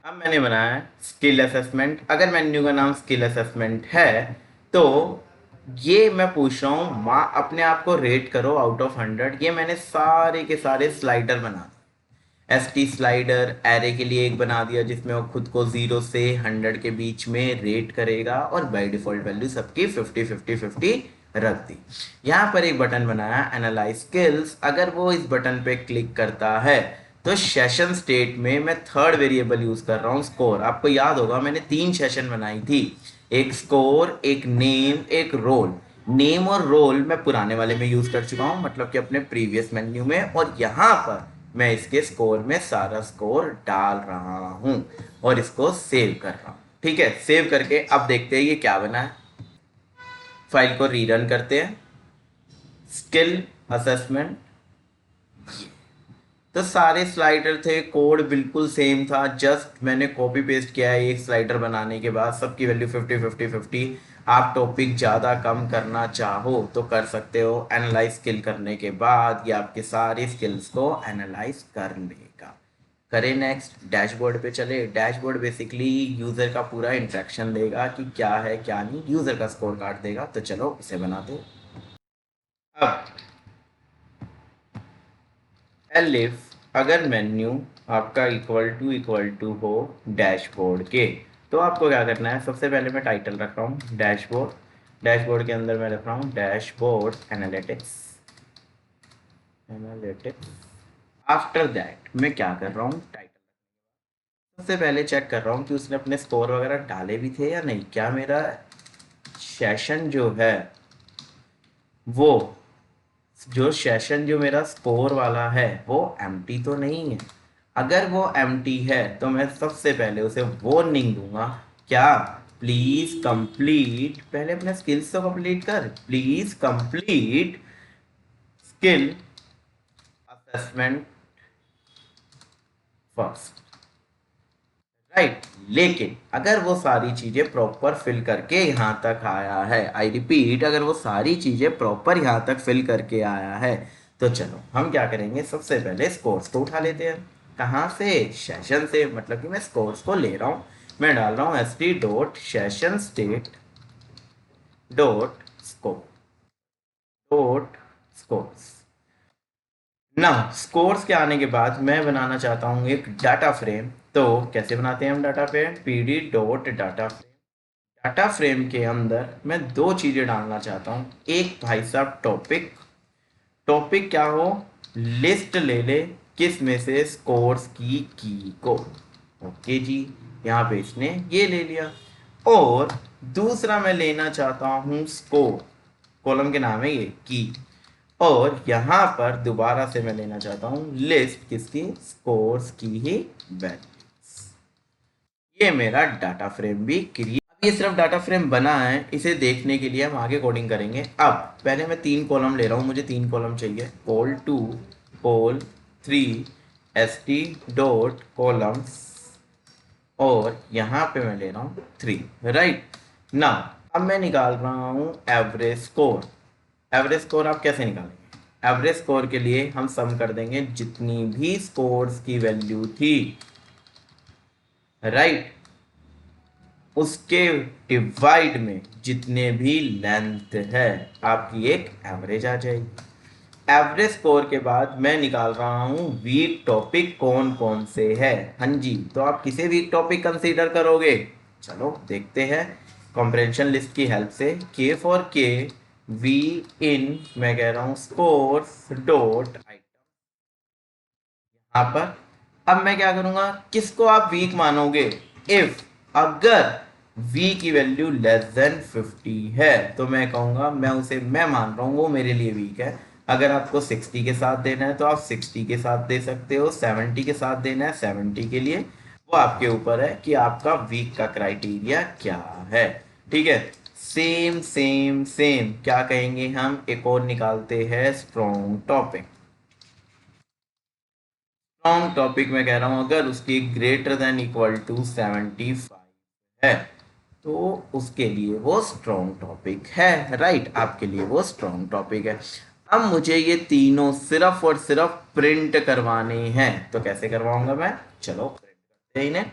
अब मैंने बनाया है स्किल असेसमेंट। अगर मेन्यू का नाम स्किल असेसमेंट है तो ये मैं पूछ रहा हूँ माँ अपने आप को रेट करो आउट ऑफ 100। ये मैंने सारे के सारे स्लाइडर बना दिए। एस टी स्लाइडर एरे के लिए एक बना दिया जिसमें वो खुद को 0 से 100 के बीच में रेट करेगा, और बाय डिफॉल्ट वैल्यू सबकी 50 50 50 रख दी। यहाँ पर एक बटन बनाया एनालाइज स्किल्स। अगर वो इस बटन पे क्लिक करता है तो सेशन स्टेट में मैं थर्ड वेरिएबल यूज कर रहा हूँ स्कोर। आपको याद होगा मैंने 3 सेशन बनाई थी, एक स्कोर, एक नेम, एक रोल। नेम और रोल मैं पुराने वाले में यूज कर चुका हूँ, मतलब कि अपने प्रीवियस मेन्यू में, और यहाँ पर मैं इसके स्कोर में सारा स्कोर डाल रहा हूँ और इसको सेव कर रहा हूँ। ठीक है, सेव करके अब देखते हैं ये क्या बना है। फाइल को रीरन करते हैं, स्किल असेसमेंट, तो सारे स्लाइडर थे, कोड बिल्कुल सेम था, जस्ट मैंने कॉपी पेस्ट किया है एक स्लाइडर बनाने के बाद, सबकी वैल्यू 50 50 50। आप टॉपिक ज़्यादा कम करना चाहो तो कर सकते हो एनालाइज स्किल करने के बाद, या आपके सारी स्किल्स को एनालाइज कर लेगा। करें नेक्स्ट, डैशबोर्ड पे चले। डैशबोर्ड बेसिकली यूज़र का पूरा इंट्रैक्शन लेगा कि क्या है क्या नहीं, यूज़र का स्कोर कार्ड देगा। तो चलो इसे बनाते हैं। अब एलिफ अगर मेन्यू आपका इक्वल टू हो डैशबोर्ड के, तो आपको क्या करना है, सबसे पहले मैं टाइटल रख रहा हूँ डैशबोर्ड। डैशबोर्ड के अंदर मैं रख रहा हूँ डैशबोर्ड एनालिटिक्स। आफ्टर दैट मैं क्या कर रहा हूँ, टाइटल सबसे पहले चेक कर रहा हूँ कि उसने अपने स्कोर वगैरह डाले भी थे या नहीं। क्या मेरा सेशन जो है वो, जो सेशन जो मेरा स्कोर वाला है वो एम्प्टी तो नहीं है। अगर वो एम्प्टी है तो मैं सबसे पहले उसे वार्निंग दूंगा, क्या, प्लीज कंप्लीट, पहले अपने स्किल्स तो कंप्लीट कर, please complete skill assessment first. Right, लेकिन अगर वो सारी चीजें प्रॉपर फिल करके यहाँ तक आया है, आई रिपीट, अगर वो सारी चीजें प्रॉपर यहाँ तक फिल करके आया है, तो चलो हम क्या करेंगे, सबसे पहले स्कोर्स को उठा लेते हैं। कहाँ से, सेशन से, मतलब कि मैं स्कोर्स को ले रहा हूँ, मैं डाल रहा हूँ st dot session state dot score dot scores. ना स्कोर्स के आने के बाद मैं बनाना चाहता हूँ एक डाटा फ्रेम। तो कैसे बनाते हैं हम data frame, pd dot data frame. Data frame के अंदर मैं दो चीजें डालना चाहता हूँ। एक भाई साहब टॉपिक, टॉपिक क्या हो, लिस्ट ले ले किस में से, स्कोर्स की को। ओके जी, यहाँ पे इसने ये ले लिया। और दूसरा मैं लेना चाहता हूँ स्कोर, कॉलम के नाम है ये की। और यहाँ पर दोबारा से मैं लेना चाहता हूँ लिस्ट किसकी, स्कोर्स की ही वैल्यूज। ये मेरा डाटा फ्रेम भी क्रिएट। अब ये सिर्फ डाटा फ्रेम बना है, इसे देखने के लिए हम आगे कोडिंग करेंगे। अब पहले मैं 3 कॉलम ले रहा हूँ, मुझे 3 कॉलम चाहिए, call 2 call 3 st dot columns, और यहाँ पे मैं ले रहा हूँ 3। राइट ना, अब मैं निकाल रहा हूँ एवरेज स्कोर। एवरेज स्कोर आप कैसे निकालेंगे, एवरेज स्कोर के लिए हम सम कर देंगे जितनी भी स्कोर्स की वैल्यू थी, राइट, उसके डिवाइड में जितने भी लेंथ है, आपकी एक एवरेज आ जाएगी। एवरेज स्कोर के बाद मैं निकाल रहा हूँ वीक टॉपिक कौन कौन से है। हाँ जी, तो आप किसे वीक टॉपिक कंसीडर करोगे, चलो देखते हैं कॉम्प्रिहेंशन लिस्ट की हेल्प से। के फॉर के, वी इन, मैं कह रहा हूँ स्कोर्स डॉट आइटम, यहाँ पर। अब मैं क्या करूंगा, किसको आप वीक मानोगे, इफ, अगर v की वैल्यू लेस देन 50 है तो मैं कहूंगा, मैं उसे, मैं मान रहा हूँ वो मेरे लिए वीक है। अगर आपको 60 के साथ देना है तो आप 60 के साथ दे सकते हो, 70 के साथ देना है 70 के लिए, वो आपके ऊपर है कि आपका वीक का क्राइटेरिया क्या है। ठीक है, सेम सेम सेम क्या कहेंगे हम, एक और निकालते हैं स्ट्रॉन्ग टॉपिक। स्ट्रॉन्ग टॉपिक में कह रहा हूं अगर उसकी ग्रेटर देन इक्वल टू 75 है तो उसके लिए वो स्ट्रॉन्ग टॉपिक है। राइट, आपके लिए वो स्ट्रॉन्ग टॉपिक है। अब मुझे ये तीनों सिर्फ और सिर्फ प्रिंट करवाने हैं, तो कैसे करवाऊंगा मैं, चलो प्रिंट करते हैं इन्हें।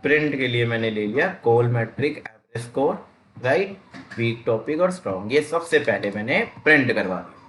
प्रिंट के लिए मैंने ले लिया कोल metric average score, right, weak topic और स्ट्रॉन्ग, ये सबसे पहले मैंने प्रिंट करवा दिया।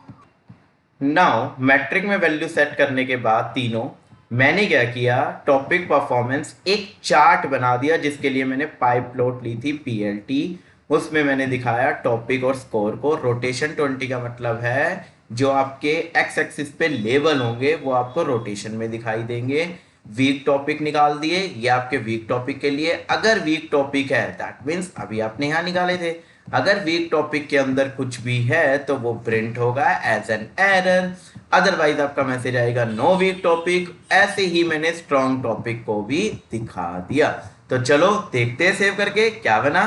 नाउ मैट्रिक में वैल्यू सेट करने के बाद तीनों, मैंने क्या किया, टॉपिक परफॉर्मेंस एक चार्ट बना दिया जिसके लिए मैंने पाइप प्लॉट ली थी PLT। उसमें मैंने दिखाया टॉपिक और स्कोर को। रोटेशन 20 का मतलब है जो आपके एक्स एक्सिस पे लेबल होंगे वो आपको रोटेशन में दिखाई देंगे। वीक टॉपिक निकाल दिए, ये आपके वीक टॉपिक के लिए। अगर वीक टॉपिक है दैट मीन्स अभी आपने यहाँ निकाले थे, अगर वीक टॉपिक के अंदर कुछ भी है तो वो प्रिंट होगा एज एन एरर, अदरवाइज आपका मैसेज आएगा नो वीक टॉपिक। ऐसे ही मैंने स्ट्रॉन्ग टॉपिक को भी दिखा दिया। तो चलो देखते हैं सेव करके क्या बना।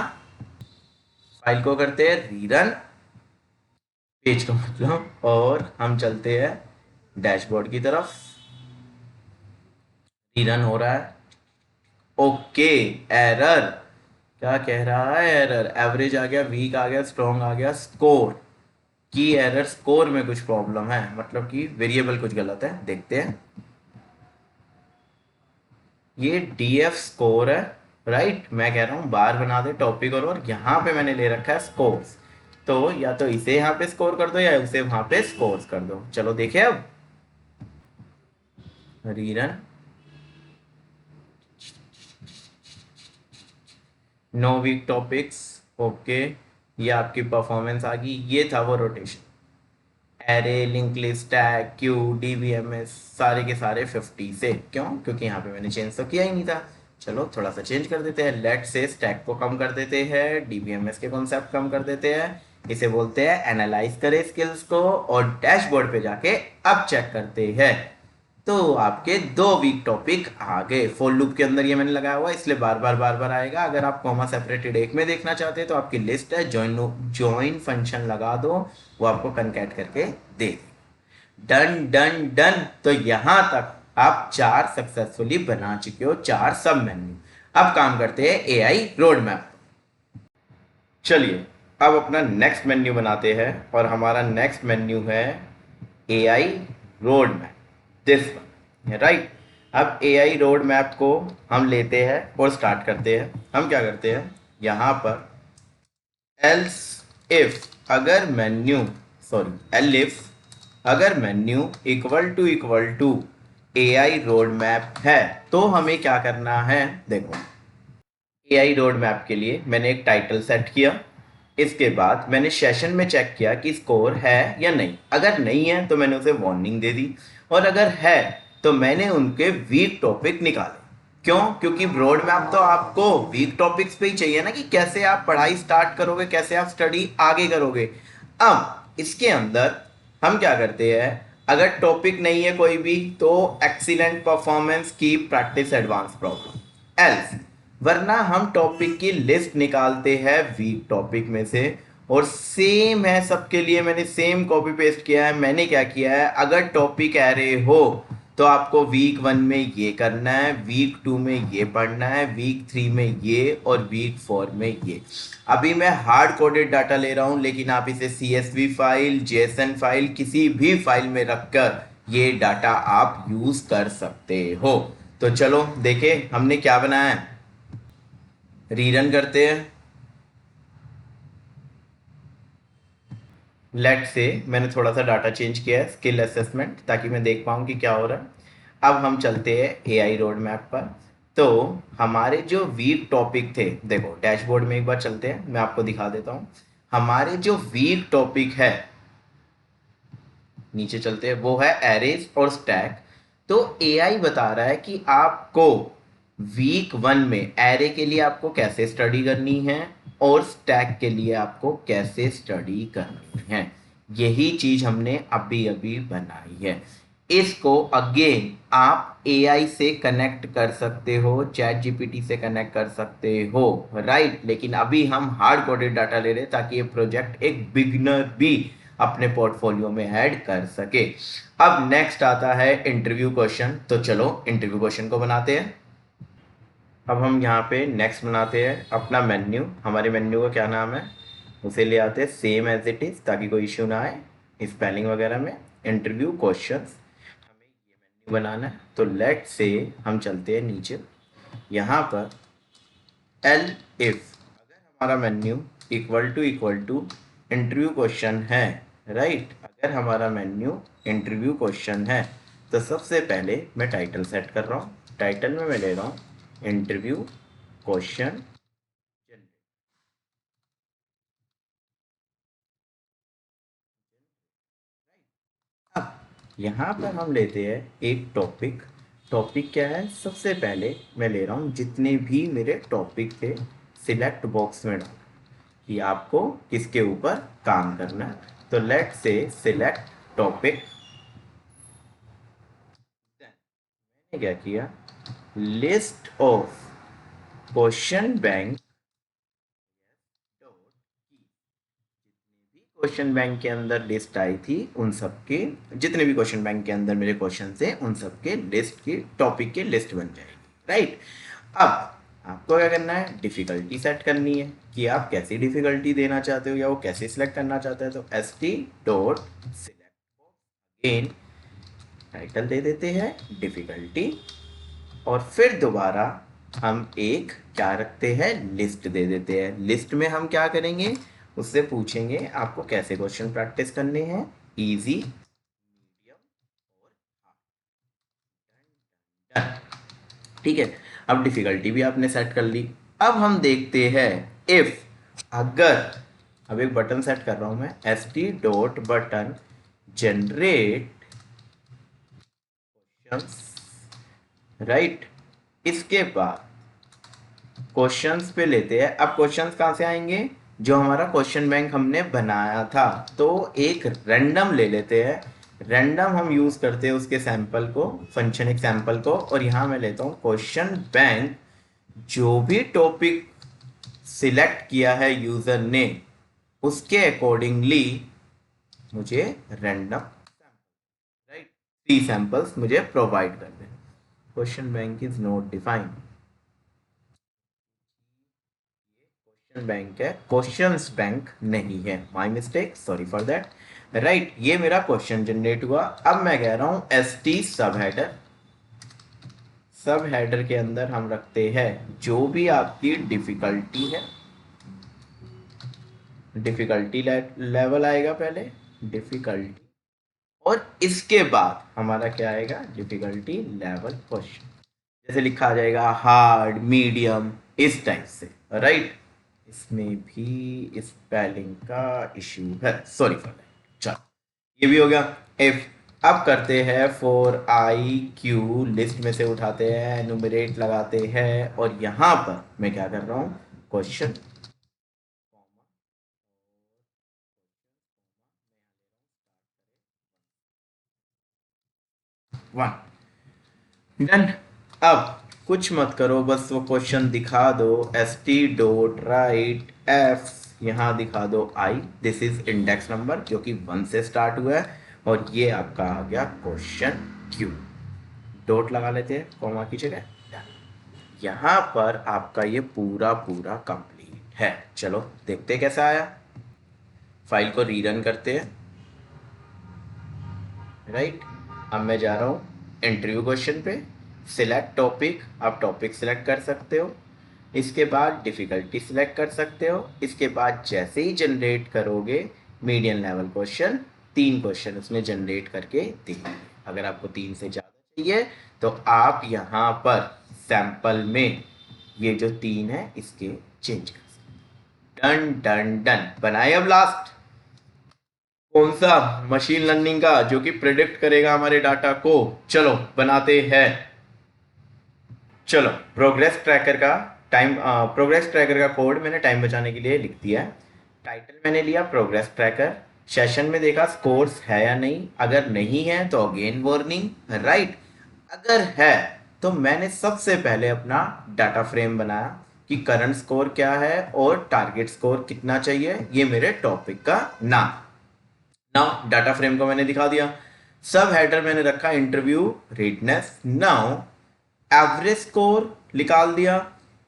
फाइल को करते हैं रीरन, पेज का मतलब, और हम चलते हैं डैशबोर्ड की तरफ। रीरन हो रहा है। Okay, error. क्या कह रहा है? एरर एवरेज आ गया, वीक आ गया, स्ट्रॉन्ग आ गया, स्कोर की एरर, स्कोर में कुछ प्रॉब्लम है, मतलब कि वेरिएबल कुछ गलत है। देखते हैं। ये डीएफ स्कोर है, राइट। मैं कह रहा हूँ बार बना दे टॉपिक और यहाँ पे मैंने ले रखा है स्कोर्स। तो या तो इसे यहाँ पे स्कोर कर दो या उसे वहां पे स्कोर्स कर दो। चलो देखे अब। Rerun. No weak topics. Okay, ये आपकी परफॉर्मेंस आ गई। ये था वो rotation. Array, link list, tag, queue, DBMS, सारे के सारे 50 से। क्यों? क्योंकि यहाँ पे मैंने चेंज तो किया ही नहीं था। चलो थोड़ा सा चेंज कर देते हैं। लेट से स्टैक को कम कर देते हैं, डीबीएमएस के कॉन्सेप्ट कम कर देते हैं। इसे बोलते हैं एनालाइज करे स्किल्स को, और डैशबोर्ड पे जाके अब चेक करते हैं। तो आपके दो वीक टॉपिक आ गए। फॉर लूप के अंदर ये मैंने लगाया हुआ है, इसलिए बार बार आएगा। अगर आप कॉमा सेपरेटेड एक में देखना चाहते हैं तो आपकी लिस्ट है, ज्वाइन फंक्शन लगा दो, वो आपको कनकैट करके दे देगा। Done done done. तो यहां तक आप 4 सक्सेसफुली बना चुके हो, 4 सब मेन्यू। अब काम करते हैं एआई रोड मैप। चलिए अब अपना नेक्स्ट मेन्यू बनाते हैं, और हमारा नेक्स्ट मेन्यू है AI road map, this one, right. अब एआई रोड मैप को हम लेते हैं और स्टार्ट करते हैं। हम क्या करते हैं यहाँ पर, एल्स इफ अगर मेन्यू, सॉरी एल इफ अगर menu equal to AI road map है, तो हमें क्या करना है। देखो, एआई रोड मैप के लिए मैंने एक टाइटल सेट किया। इसके बाद मैंने सेशन में चेक किया कि स्कोर है या नहीं। अगर नहीं है तो मैंने उसे वार्निंग दे दी, और अगर है तो मैंने उनके वीक टॉपिक निकाले। क्यों? क्योंकि रोड मैप तो आपको वीक टॉपिक्स पे ही चाहिए ना, कि कैसे आप पढ़ाई स्टार्ट करोगे, कैसे आप स्टडी आगे करोगे। अब इसके अंदर हम क्या करते हैं, अगर टॉपिक नहीं है कोई भी, तो एक्सीलेंट परफॉर्मेंस की प्रैक्टिस एडवांस प्रॉब्लम एल्स, वरना हम टॉपिक की लिस्ट निकालते हैं वीक टॉपिक में से। और सेम है सबके लिए, मैंने सेम कॉपी पेस्ट किया है। मैंने क्या किया है, अगर टॉपिक एरे हो तो आपको वीक 1 में ये करना है, वीक 2 में ये पढ़ना है, वीक 3 में ये, और वीक 4 में ये। अभी मैं हार्ड कोडेड डाटा ले रहा हूं, लेकिन आप इसे CSV फाइल, JSON फाइल, किसी भी फाइल में रखकर ये डाटा आप यूज कर सकते हो। तो चलो देखे हमने क्या बनाया है। रीरन करते हैं। लेट से मैंने थोड़ा सा डाटा चेंज किया है, स्किल असेसमेंट, ताकि मैं देख पाऊँ कि क्या हो रहा है। अब हम चलते हैं एआई रोड मैप पर। तो हमारे जो वीक टॉपिक थे, देखो डैशबोर्ड में एक बार चलते हैं, मैं आपको दिखा देता हूँ। हमारे जो वीक टॉपिक है, नीचे चलते हैं, वो है एरेज और स्टैक। तो एआई बता रहा है कि आपको वीक 1 में एरे के लिए आपको कैसे स्टडी करनी है, और स्टैक के लिए आपको कैसे स्टडी करनी है। यही चीज हमने अभी अभी बनाई है। इसको अगेन आप एआई से कनेक्ट कर सकते हो, चैट जीपीटी से कनेक्ट कर सकते हो, राइट। लेकिन अभी हम हार्ड कोडेड डाटा ले रहे हैं, ताकि ये प्रोजेक्ट एक बिगिनर भी अपने पोर्टफोलियो में ऐड कर सके। अब नेक्स्ट आता है इंटरव्यू क्वेश्चन। तो चलो इंटरव्यू क्वेश्चन को बनाते हैं। अब हम यहाँ पे नेक्स्ट बनाते हैं अपना मेन्यू। हमारे मेन्यू का क्या नाम है, उसे ले आते हैं सेम एज इट इज़, ताकि कोई इश्यू ना आए स्पेलिंग वगैरह में। इंटरव्यू क्वेश्चंस हमें ये मेन्यू बनाना है। तो लेट से हम चलते हैं नीचे, यहाँ पर एल इफ अगर हमारा menu equal to interview question है, राइट। अगर हमारा मेन्यू इंटरव्यू क्वेश्चन है, तो सबसे पहले मैं टाइटल सेट कर रहा हूँ। टाइटल में मैं ले रहा हूँ इंटरव्यू क्वेश्चन। अब यहाँ पर हम लेते हैं एक टॉपिक। टॉपिक क्या है, सबसे पहले मैं ले रहा हूँ जितने भी मेरे टॉपिक थे, सिलेक्ट बॉक्स में डाल कि आपको किसके ऊपर काम करना है। तो लेट से सिलेक्ट टॉपिक। मैंने क्या किया, list of question bank question bank के अंदर लिस्ट आई थी उन सब के, जितने भी क्वेश्चन बैंक के अंदर मेरे क्वेश्चन थे उन सब के लिस्ट की टॉपिक की लिस्ट बन जाएगी, राइट। अब आपको क्या करना है, डिफिकल्टी सेट करनी है कि आप कैसी डिफिकल्टी देना चाहते हो या वो कैसे सिलेक्ट करना चाहते हैं। तो S T dot select in title दे देते हैं डिफिकल्टी, और फिर दोबारा हम एक क्या रखते हैं, लिस्ट दे देते हैं। लिस्ट में हम क्या करेंगे, उससे पूछेंगे आपको कैसे क्वेश्चन प्रैक्टिस करने हैं, इजी, मीडियम और हार्ड। ठीक है, अब डिफिकल्टी भी आपने सेट कर ली। अब हम देखते हैं इफ, अगर, अब एक बटन सेट कर रहा हूं मैं, S T dot button generate questions, right. इसके बाद क्वेश्चंस पे लेते हैं। अब क्वेश्चंस कहाँ से आएंगे, जो हमारा क्वेश्चन बैंक हमने बनाया था, तो एक रैंडम ले लेते हैं। रैंडम हम यूज करते हैं उसके सैंपल को, फंक्शन एक सैंपल को, और यहाँ मैं लेता हूँ क्वेश्चन बैंक, जो भी टॉपिक सिलेक्ट किया है यूजर ने उसके अकॉर्डिंगली मुझे रैंडम, राइट, 3 सैंपल्स मुझे प्रोवाइड कर दें। Question bank is not defined, question bank है, क्वेश्चंस बैंक नहीं है, my mistake, sorry for that, right. ये मेरा क्वेश्चन जनरेट हुआ। अब मैं कह रहा हूं एस टी सब हेडर, सब हेडर के अंदर हम रखते हैं जो भी आपकी डिफिकल्टी है, डिफिकल्टी लेवल आएगा पहले, डिफिकल्टी, और इसके बाद हमारा क्या आएगा, डिफिकल्टी लेवल क्वेश्चन, जैसे लिखा आ जाएगा हार्ड, मीडियम, इस टाइप से, राइट। इसमें भी स्पेलिंग का इश्यू है, सॉरी फॉर दैट। चलो, ये भी हो गया। इफ, अब करते हैं फॉर आई क्यू, लिस्ट में से उठाते हैं, एनुमरेट लगाते हैं, और यहां पर मैं क्या कर रहा हूं, क्वेश्चन 1 डन। अब कुछ मत करो, बस वो क्वेश्चन दिखा दो, S T dot right F, यहाँ दिखा दो आई, दिस इज इंडेक्स नंबर क्योंकि 1 से स्टार्ट हुआ है, और ये आपका आ गया क्वेश्चन क्यू। डॉट लगा लेते हैं कॉमा की जगह, यहाँ पर आपका ये पूरा पूरा कंप्लीट है। चलो देखते हैं कैसा आया, फाइल को रीरन करते हैं, राइट। अब मैं जा रहा हूँ इंटरव्यू क्वेश्चन पे, सिलेक्ट टॉपिक, आप टॉपिक सिलेक्ट कर सकते हो, इसके बाद डिफिकल्टी सिलेक्ट कर सकते हो, इसके बाद जैसे ही जनरेट करोगे मीडियम लेवल क्वेश्चन, 3 क्वेश्चन उसने जनरेट करके दिए। अगर आपको 3 से ज़्यादा चाहिए तो आप यहाँ पर सैंपल में ये जो 3 है इसके चेंज कर सकते। डन डन डन, बनाए। अब लास्ट कौन सा, मशीन लर्निंग का, जो कि प्रिडिक्ट करेगा हमारे डाटा को। चलो बनाते हैं। चलो प्रोग्रेस ट्रैकर का प्रोग्रेस ट्रैकर का कोड मैंने टाइम बचाने के लिए लिख दिया है। टाइटल मैंने लिया प्रोग्रेस ट्रैकर, सेशन में देखा स्कोर्स है या नहीं, अगर नहीं है तो अगेन वार्निंग, राइट। अगर है तो मैंने सबसे पहले अपना डाटा फ्रेम बनाया कि करंट स्कोर क्या है और टारगेट स्कोर कितना चाहिए, ये मेरे टॉपिक का नाम। नाउ डाटा फ्रेम को मैंने दिखा दिया। सब हेडर मैंने रखा interview redness. Now average score निकाल दिया।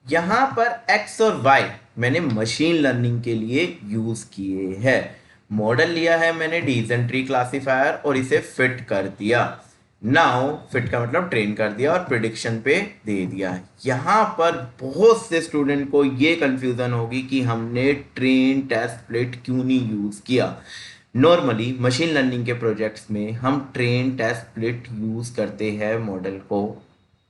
यहां पर एक्स और वाई मैंने मशीन लर्निंग के लिए यूज किए हैं। मॉडल लिया है मैंने डिसेंट्री क्लासिफायर और इसे फिट कर दिया। नाउ फिट का मतलब ट्रेन कर दिया और प्रिडिक्शन पे दे दिया है। यहां पर बहुत से स्टूडेंट को ये कंफ्यूजन होगी कि हमने ट्रेन टेस्ट स्प्लिट क्यों नहीं यूज किया। नॉर्मली मशीन लर्निंग के प्रोजेक्ट्स में हम ट्रेन टेस्ट स्प्लिट यूज करते हैं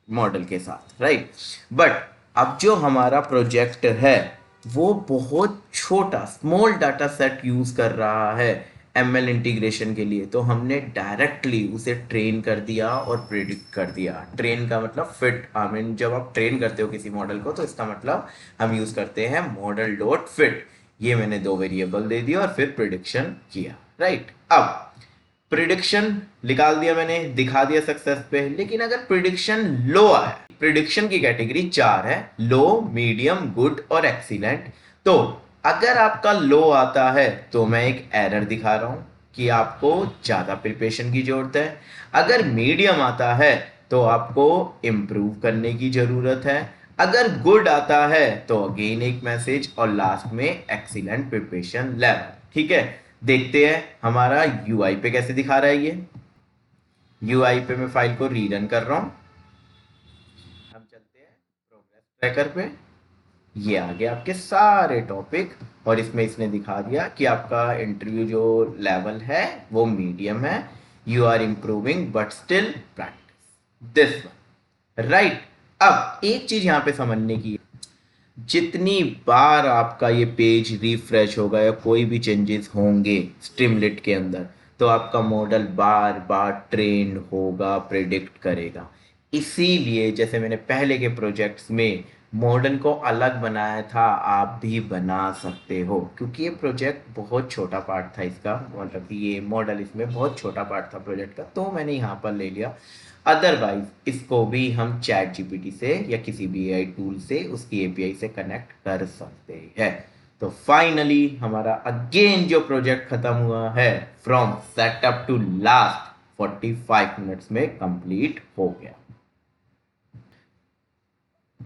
मॉडल के साथ, राइट। बट अब जो हमारा प्रोजेक्ट है वो बहुत छोटा स्मॉल डाटा सेट यूज कर रहा है एमएल इंटीग्रेशन के लिए, तो हमने डायरेक्टली उसे ट्रेन कर दिया और प्रिडिक्ट कर दिया। ट्रेन का मतलब फिट, आई मीन जब आप ट्रेन करते हो किसी मॉडल को तो इसका मतलब हम यूज करते हैं मॉडल डॉट फिट। ये मैंने 2 वेरिएबल दे दिया और फिर प्रिडिक्शन किया, राइट। अब प्रिडिक्शन निकाल दिया मैंने, दिखा दिया सक्सेस पे। लेकिन अगर प्रिडिक्शन लो आए, प्रिडिक्शन की कैटेगरी 4 है, लो, मीडियम, गुड और एक्सीलेंट। तो अगर आपका लो आता है तो मैं एक एरर दिखा रहा हूं कि आपको ज़्यादा प्रिपरेशन की ज़रूरत है। अगर मीडियम आता है तो आपको इम्प्रूव करने की ज़रूरत है। अगर गुड आता है तो अगेन एक मैसेज, और लास्ट में एक्सीलेंट प्रिपरेशन लेवल। ठीक है, देखते हैं हमारा यूआई पे कैसे दिखा रहा है ये। यूआई पे मैं फाइल को रीरन कर रहा हूँ। हम चलते हैं प्रोग्रेस ट्रैकर पे। ये आ गया आपके सारे टॉपिक, और इसमें इसने दिखा दिया कि आपका इंटरव्यू जो लेवल है वो मीडियम है। You are improving but still practice this one, right. अब एक चीज यहाँ पे समझने की है, जितनी बार आपका ये पेज रिफ्रेश होगा या कोई भी चेंजेस होंगे स्ट्रीमलिट के अंदर, तो आपका मॉडल बार बार ट्रेन होगा, प्रिडिक्ट करेगा। इसीलिए जैसे मैंने पहले के प्रोजेक्ट्स में मॉडल को अलग बनाया था, आप भी बना सकते हो, क्योंकि ये प्रोजेक्ट बहुत छोटा पार्ट था इसका, मतलब कि ये मॉडल इसमें बहुत छोटा पार्ट था प्रोजेक्ट का, तो मैंने यहाँ पर ले लिया। अदरवाइज इसको भी हम चैट जीपीटी से या किसी भी एआई टूल से उसकी एपीआई से कनेक्ट कर सकते हैं। तो फाइनली हमारा अगेन जो प्रोजेक्ट खत्म हुआ है, from setup to last 45 minutes में कंप्लीट हो गया।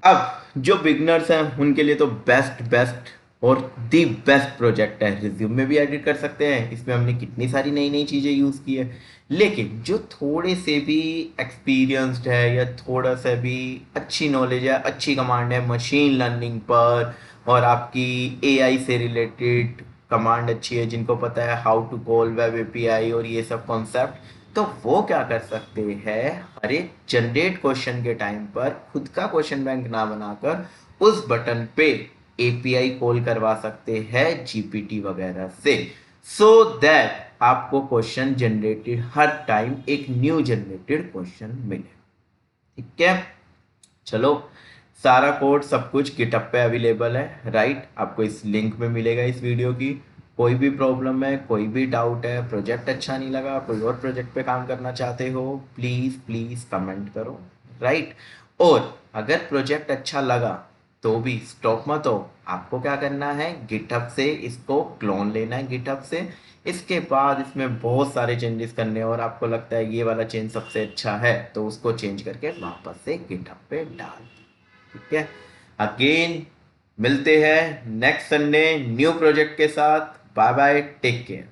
अब जो बिगनर्स हैं उनके लिए तो बेस्ट बेस्ट और दी बेस्ट प्रोजेक्ट है। रिज्यूम में भी एडिट कर सकते हैं, इसमें हमने कितनी सारी नई नई चीज़ें यूज़ की है। लेकिन जो थोड़े से भी एक्सपीरियंस्ड है या थोड़ा सा भी अच्छी नॉलेज है, अच्छी कमांड है मशीन लर्निंग पर, और आपकी एआई से रिलेटेड कमांड अच्छी है, जिनको पता है how to call web API और ये सब कॉन्सेप्ट, तो वो क्या कर सकते हैं, हर एक जनरेट क्वेश्चन के टाइम पर खुद का क्वेश्चन बैंक ना बनाकर उस बटन पे एपीआई कॉल करवा सकते हैं जीपीटी वगैरह से, सो दैट आपको क्वेश्चन जनरेटेड हर टाइम एक न्यू जनरेटेड क्वेश्चन मिले। ठीक है, चलो, सारा कोड सब कुछ गिटहब पे अवेलेबल है, राइट। आपको इस लिंक में मिलेगा इस वीडियो की। कोई भी प्रॉब्लम है, कोई भी डाउट है, प्रोजेक्ट अच्छा नहीं लगा, कोई और प्रोजेक्ट पे काम करना चाहते हो, प्लीज़ प्लीज़ कमेंट करो, राइट। और अगर प्रोजेक्ट अच्छा लगा तो भी स्टॉप मत हो, आपको क्या करना है, गिटहब से इसको क्लोन लेना है गिटहब से। इसके बाद इसमें बहुत सारे चेंजेस करने हैं, और आपको लगता है ये वाला चेंज सबसे अच्छा है तो उसको चेंज करके वापस से गिटहब पे डाल। ठीक है, अगेन मिलते हैं नेक्स्ट संडे न्यू प्रोजेक्ट के साथ। Bye bye, take care.